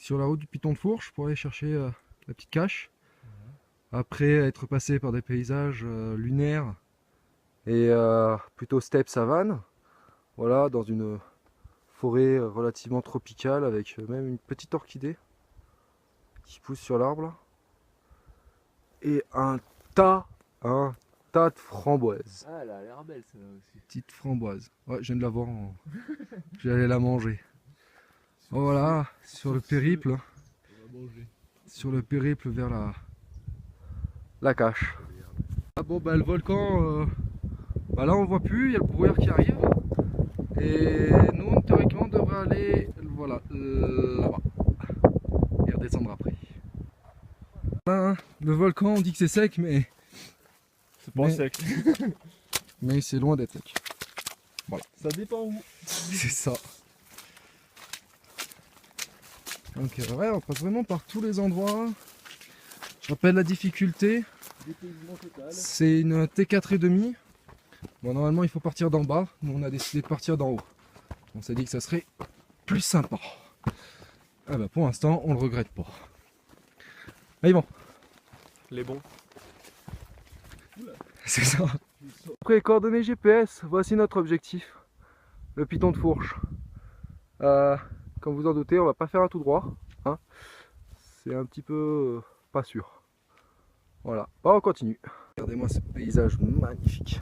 sur la route du Piton de Fourche pour aller chercher la petite cache. Après être passé par des paysages lunaires et plutôt steppe savane. Voilà, dans une forêt relativement tropicale avec même une petite orchidée qui pousse sur l'arbre là. Et un tas de framboises. Ah, elle a l'air belle celle-là aussi. Petite framboise. Ouais, je viens de la voir. Je vais aller la manger. Oh, voilà, sur le périple. On va manger. Sur le périple vers la cache. Ah bon, bah le volcan, bah là on le voit plus, il y a le brouillard qui arrive. Et nous, théoriquement, on devrait aller voilà, là-bas. Et redescendre après. Voilà, hein, le volcan, on dit que c'est sec, mais C'est pas sec. mais c'est loin d'être sec. Voilà. Ça dépend où. C'est ça. Donc ouais, on passe vraiment par tous les endroits. Je rappelle la difficulté. Dépaysement total. C'est une T4,5. Bon, normalement il faut partir d'en bas. Nous on a décidé de partir d'en haut. On s'est dit que ça serait plus sympa. Ah bah pour l'instant on le regrette pas. Mais bon. Les bons. C'est ça. Après les coordonnées GPS, voici notre objectif. Le Piton de Fourche. Comme vous en doutez, on va pas faire un tout droit. Hein. C'est un petit peu pas sûr. Voilà, on continue. Regardez-moi ce paysage magnifique.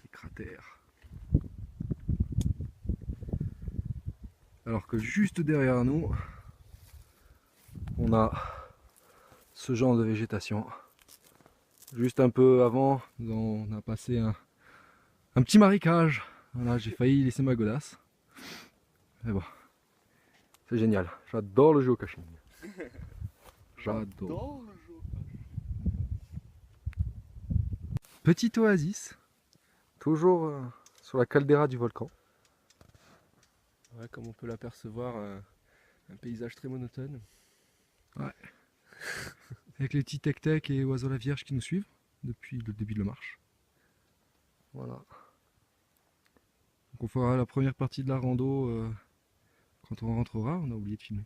Les cratères. Alors que juste derrière nous, on a ce genre de végétation. Juste un peu avant, on a passé un petit marécage. Voilà, j'ai failli laisser ma godasse. Mais bon, c'est génial. J'adore le géocaching. J'adore. Petite oasis, toujours sur la caldeira du volcan. Ouais, comme on peut l'apercevoir, un paysage très monotone. Ouais. Avec les petits tec-tec et oiseaux la vierge qui nous suivent depuis le début de la marche. Voilà. Donc on fera la première partie de la rando quand on rentrera. On a oublié de filmer.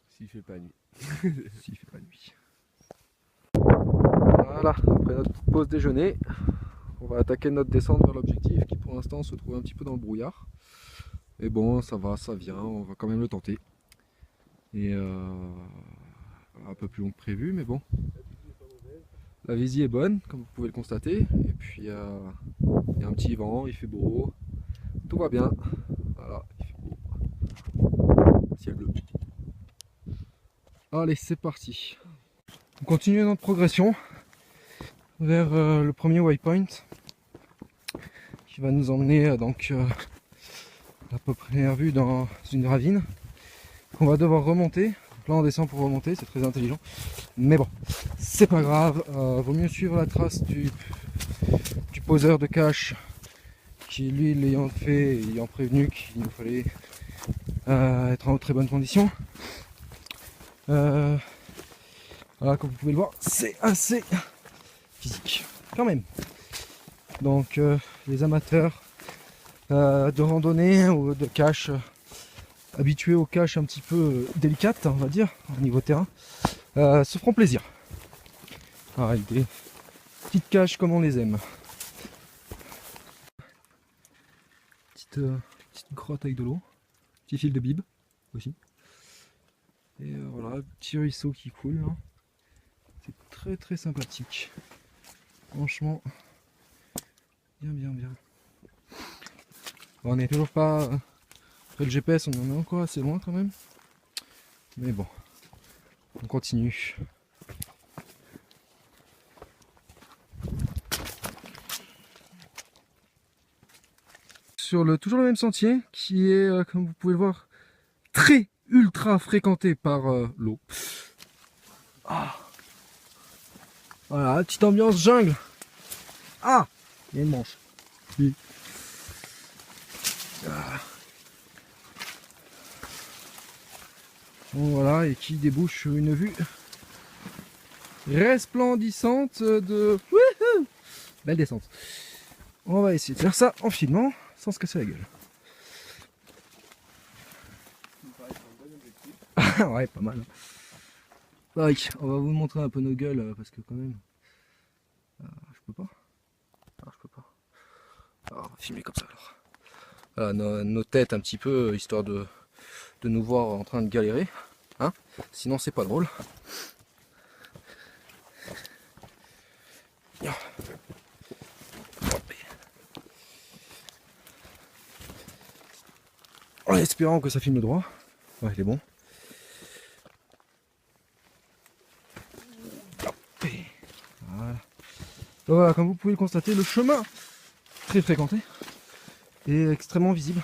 S'il fait pas nuit. S'il fait pas nuit. Voilà, après notre petite pause déjeuner, on va attaquer notre descente vers l'objectif qui pour l'instant se trouve un petit peu dans le brouillard. Mais bon, ça va, ça vient, on va quand même le tenter. Et un peu plus long que prévu, mais bon. La visie est bonne, comme vous pouvez le constater. Et puis il y a un petit vent, il fait beau. Tout va bien. Voilà, il fait beau. Ciel bleu. Allez, c'est parti. On continue notre progression vers le premier waypoint qui va nous emmener donc à peu près vue dans une ravine qu'on va devoir remonter. Donc là on descend pour remonter, c'est très intelligent, mais bon, c'est pas grave. Vaut mieux suivre la trace du poseur de cache qui lui l'ayant fait, ayant prévenu qu'il nous fallait être en très bonne condition. Voilà, comme vous pouvez le voir, c'est assez physique quand même. Donc les amateurs de randonnée ou de cache, habitués aux caches un petit peu délicates, on va dire, au niveau terrain, se feront plaisir. Avec des petites caches comme on les aime. Petite grotte avec de l'eau, petit fil de bib aussi. Et voilà, petit ruisseau qui coule là. C'est très très sympathique. Franchement, bien. Bon, on n'est toujours pas après le GPS, on en est encore assez loin quand même. Mais bon, on continue. Sur toujours le même sentier qui est, comme vous pouvez le voir, très ultra fréquenté par l'eau. Ah. Voilà, petite ambiance jungle. Ah, il y a une manche. Oui. Ah. Bon, voilà, et qui débouche sur une vue resplendissante de... Wouhou, belle descente. On va essayer de faire ça en filmant sans se casser la gueule. Ouais, pas mal. Ouais, on va vous montrer un peu nos gueules parce que quand même. Je peux pas. Je peux pas. Alors, on va filmer comme ça alors. Voilà, nos têtes un petit peu, histoire de nous voir en train de galérer. Hein, sinon c'est pas drôle. En espérant que ça filme droit. Ouais, il est bon. Voilà. Donc voilà, comme vous pouvez le constater, le chemin très fréquenté est extrêmement visible.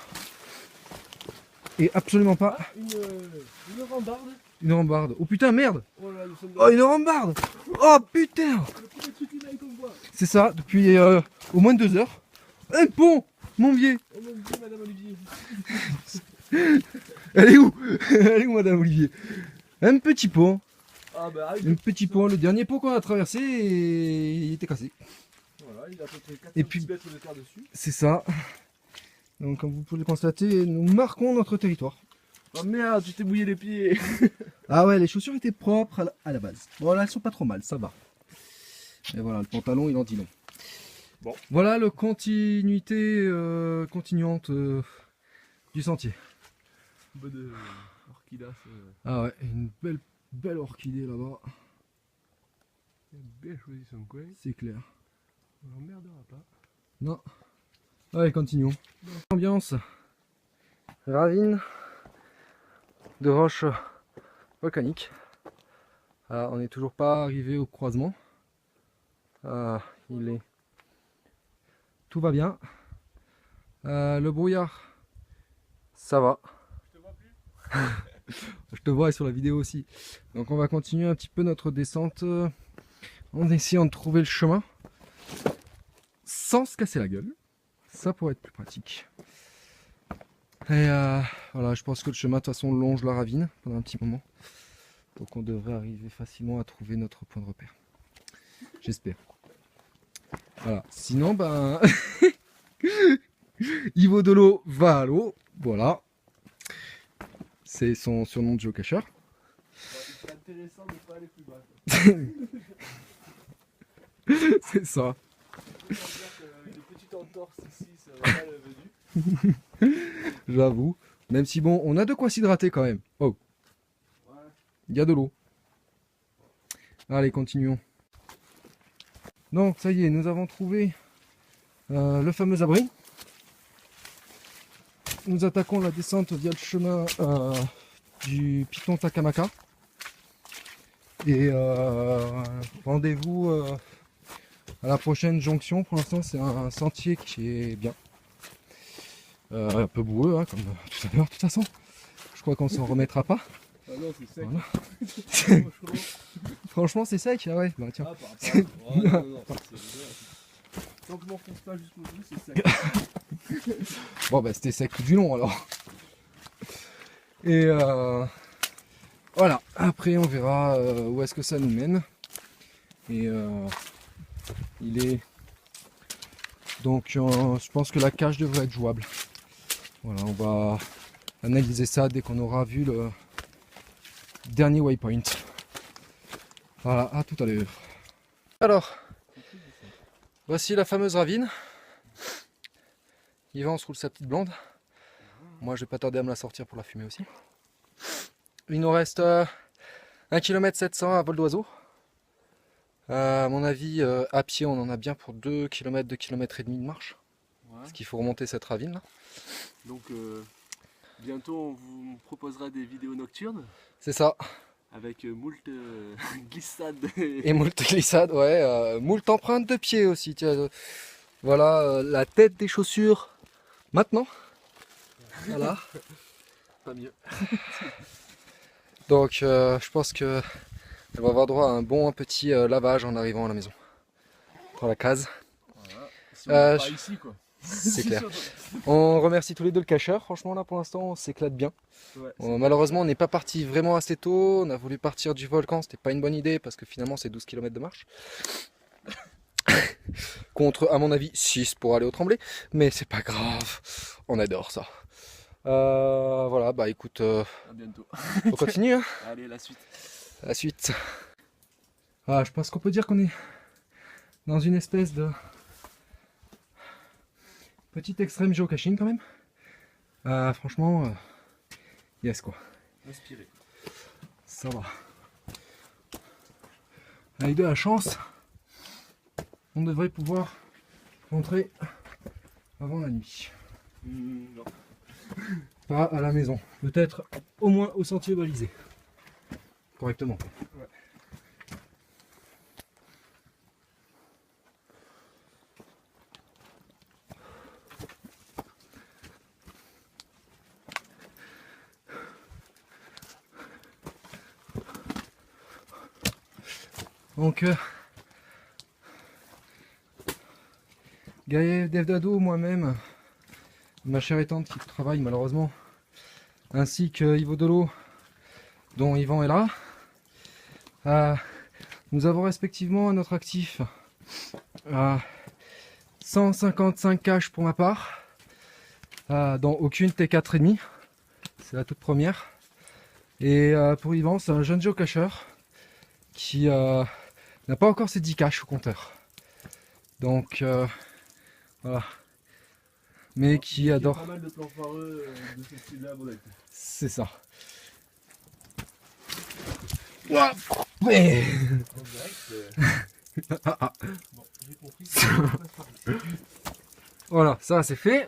Et absolument pas Une rambarde. une rambarde. Oh putain, merde! Oh là, nous sommes Oh, une rambarde! Oh putain! le premier truc live qu'on voit. C'est ça, depuis au moins 2 heures. Un pont! Mon vieux! Oh mon dieu, madame Olivier. Elle est où? Elle est où, madame Olivier? Un petit pont. Ah bah Un petit pont. Le dernier pont qu'on a traversé, il était cassé. voilà, il a à peu près 4 Et puis- mètres de terre dessus. C'est ça. Donc, comme vous pouvez le constater, nous marquons notre territoire. Oh merde, tu t'es mouillé les pieds. Ah ouais, les chaussures étaient propres à la base. Bon, là, elles sont pas trop mal, ça va. Et voilà, le pantalon, il en dit long. Bon. Voilà le continuité continuante du sentier. Bonne orchidace. Ah ouais, une belle orchidée là-bas, Il a bien choisi son coin. c'est clair. On l'emmerdera pas. Non. Allez, continuons. Ambiance ravine de roches volcaniques. On n'est toujours pas arrivé au croisement. Tout va bien. Le brouillard, ça va. Je te vois plus. Je te vois sur la vidéo aussi. Donc on va continuer un petit peu notre descente en essayant de trouver le chemin sans se casser la gueule. Ça pourrait être plus pratique. Et voilà, je pense que le chemin de toute façon longe la ravine pendant un petit moment. Donc on devrait arriver facilement à trouver notre point de repère. J'espère. Voilà. Sinon, ben... Ivo de l'eau va à l'eau. Voilà. C'est son surnom de géocacheur. C'est intéressant de pas aller plus bas. C'est ça. Avec des petites entorses ici, ça va mal venu. J'avoue. Même si bon, on a de quoi s'hydrater quand même. Oh, Ouais. il y a de l'eau. Allez, continuons. Donc, ça y est, nous avons trouvé le fameux abri. Nous attaquons la descente via le chemin du Piton Takamaka. Et rendez-vous à la prochaine jonction. Pour l'instant, c'est un sentier qui est bien. Un peu boueux, hein, comme tout à l'heure, de toute façon. Je crois qu'on s'en remettra pas. Ah non, c'est sec. Voilà. Franchement. Franchement, c'est sec. Ah ouais, bah tiens. Ah, par rapport. Oh, non, non, non, c'est tant que je m'enfonce pas jusqu'au bout, c'est sec. Bon, bah c'était sec tout du long alors. Et voilà. Après, on verra où est-ce que ça nous mène. Et il est. Donc, je pense que la cache devrait être jouable. Voilà, on va analyser ça dès qu'on aura vu le dernier waypoint. Voilà, à tout à l'heure. Alors, voici la fameuse ravine. Yvan se roule sa petite blonde. Moi, je vais pas tarder à me la sortir pour la fumer aussi. Il nous reste 1 km 700 à vol d'oiseau. À mon avis, à pied, on en a bien pour 2 km, 2 km et demi de marche. Ouais. Parce qu'il faut remonter cette ravine là. Donc, bientôt, on vous proposera des vidéos nocturnes C'est ça. avec moult glissades. Et moult glissades, ouais. Moult empreintes de pied aussi. Tiens, voilà la tête des chaussures maintenant. Voilà. Pas mieux. Donc je pense que elle va avoir droit à un bon petit lavage en arrivant à la maison. Dans la case. Voilà. Si on n'est pas je- ici, quoi. C'est clair. On remercie tous les deux le cacheur. Franchement là pour l'instant on s'éclate bien. Ouais, Malheureusement on n'est pas parti vraiment assez tôt. On a voulu partir du volcan. C'était pas une bonne idée parce que finalement c'est 12 km de marche. Contre à mon avis 6 pour aller au Tremblay. Mais c'est pas grave. On adore ça. Voilà, bah écoute, À bientôt. on continue hein, Allez, la suite. la suite. Ah, je pense qu'on peut dire qu'on est dans une espèce de petit extrême géocaching quand même. Franchement, yes quoi, Inspiré. ça va. Avec de la chance, on devrait pouvoir rentrer avant la nuit. Non. Pas à la maison, peut-être au moins au sentier balisé. Correctement. Ouais. Donc, Gaël, Devdado, moi-même, ma chère et tante qui travaille malheureusement, ainsi que Ivo Dolo, dont Yvan est là. Nous avons respectivement à notre actif 155 caches pour ma part, dont aucune T4,5, c'est la toute première. Et pour Yvan, c'est un jeune géocacheur qui n'a pas encore ses 10 caches au compteur. Donc voilà. Mais qui adore. Pas mal de plans foireux de ce style-là, bon, C'est ça. Ouah, ouais. en direct. Bon, j'ai compris. Voilà, ça c'est fait.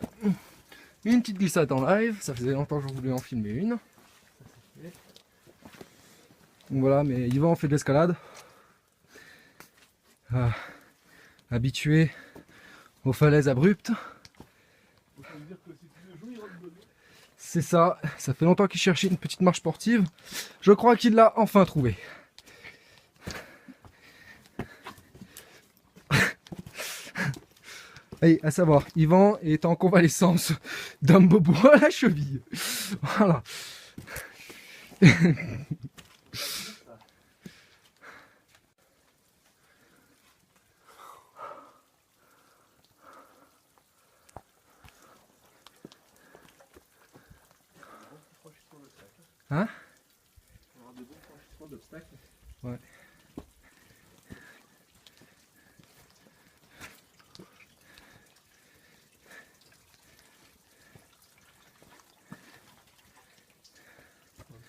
Une petite glissade en live, ça faisait longtemps que je voulais en filmer une. Donc voilà, mais Yvan fait de l'escalade. Habitué aux falaises abruptes. C'est ça, ça fait longtemps qu'il cherchait une petite marche sportive. Je crois qu'il l'a enfin trouvé. Et à savoir, Yvan est en convalescence d'un bobo à la cheville. Voilà. Hein? On va avoir de bons franchissements d'obstacles. Ouais.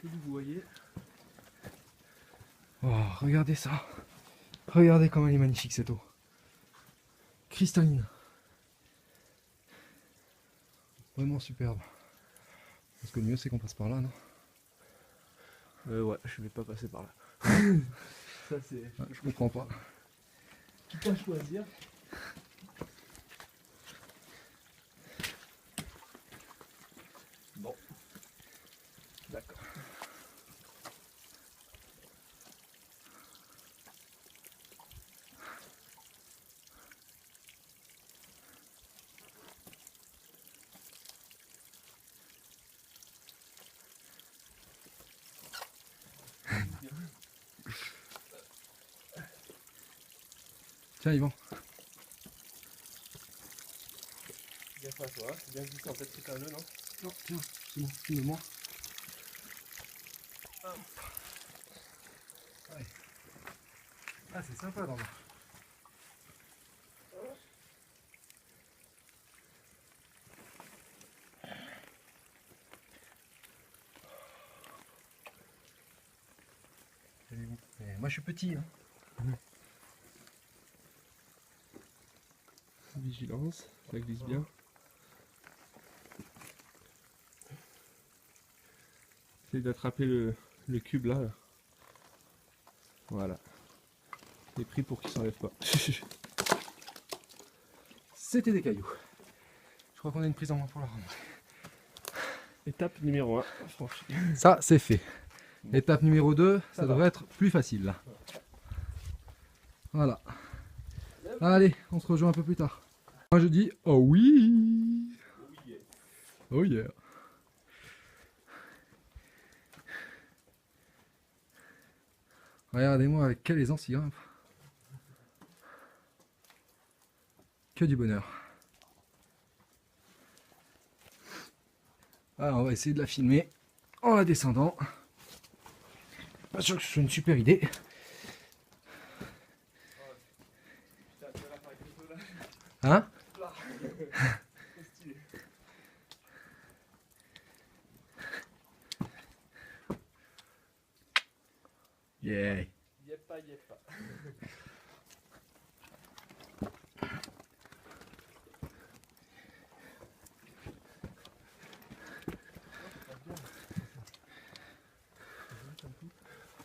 Vous voyez. Oh, regardez ça. Regardez comme elle est magnifique cette eau. Cristalline. Vraiment superbe. Parce que le mieux c'est qu'on passe par là, non? Ouais, je vais pas passer par là. Ça c'est. Ouais, je comprends pas. Quitte à choisir. Bon. D'accord. Tiens Yvan. Bien fait à toi, c'est bien glissé en fait, c'est un nœud, non? Non, tiens, c'est bon, filme-moi. Ouais. Ah c'est sympa dans l'eau. Moi je suis petit. Hein. Vigilance, ça glisse bien. Essaye d'attraper le cube là. Voilà. C'est pris pour qu'il s'enlève pas. C'était des cailloux. Je crois qu'on a une prise en main pour la remonter. Étape numéro 1, franchi. Ça c'est fait. Étape numéro 2, ça devrait être plus facile là. Voilà. Allez, on se rejoint un peu plus tard. Moi je dis oh oui. Oh yeah. Regardez-moi avec quelle aisance il grimpe. Que du bonheur. Alors on va essayer de la filmer en la descendant. Pas sûr que ce soit une super idée. Hein? Yeah. Yep pas.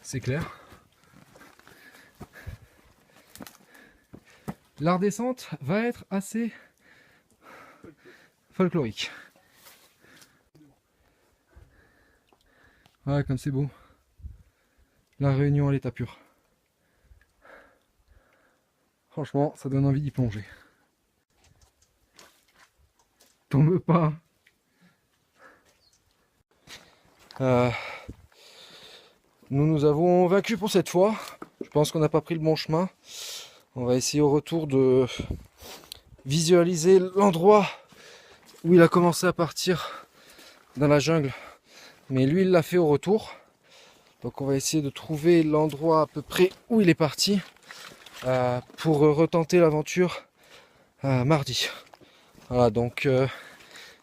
C'est clair. La redescente va être assez folklorique. Ouais, comme c'est beau. La Réunion à l'état pur. Franchement, ça donne envie d'y plonger. Tombe pas. Nous avons vaincu pour cette fois. Je pense qu'on n'a pas pris le bon chemin. On va essayer au retour de visualiser l'endroit où il a commencé à partir dans la jungle. Mais lui, il l'a fait au retour. Donc on va essayer de trouver l'endroit à peu près où il est parti pour retenter l'aventure mardi. Voilà, donc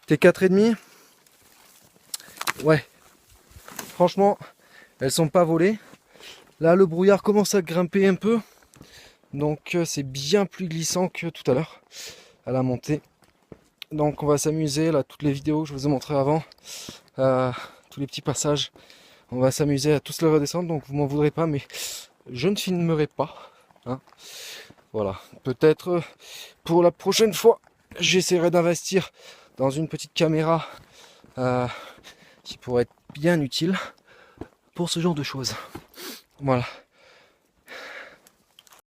t'es 4,5. Ouais, franchement, elles sont pas volées. Là, le brouillard commence à grimper un peu. Donc c'est bien plus glissant que tout à l'heure à la montée. Donc on va s'amuser, là, toutes les vidéos que je vous ai montrées avant, tous les petits passages, on va s'amuser à tous les redescendre. Donc vous m'en voudrez pas, mais je ne filmerai pas. Hein. Voilà, peut-être pour la prochaine fois, j'essaierai d'investir dans une petite caméra qui pourrait être bien utile pour ce genre de choses. Voilà.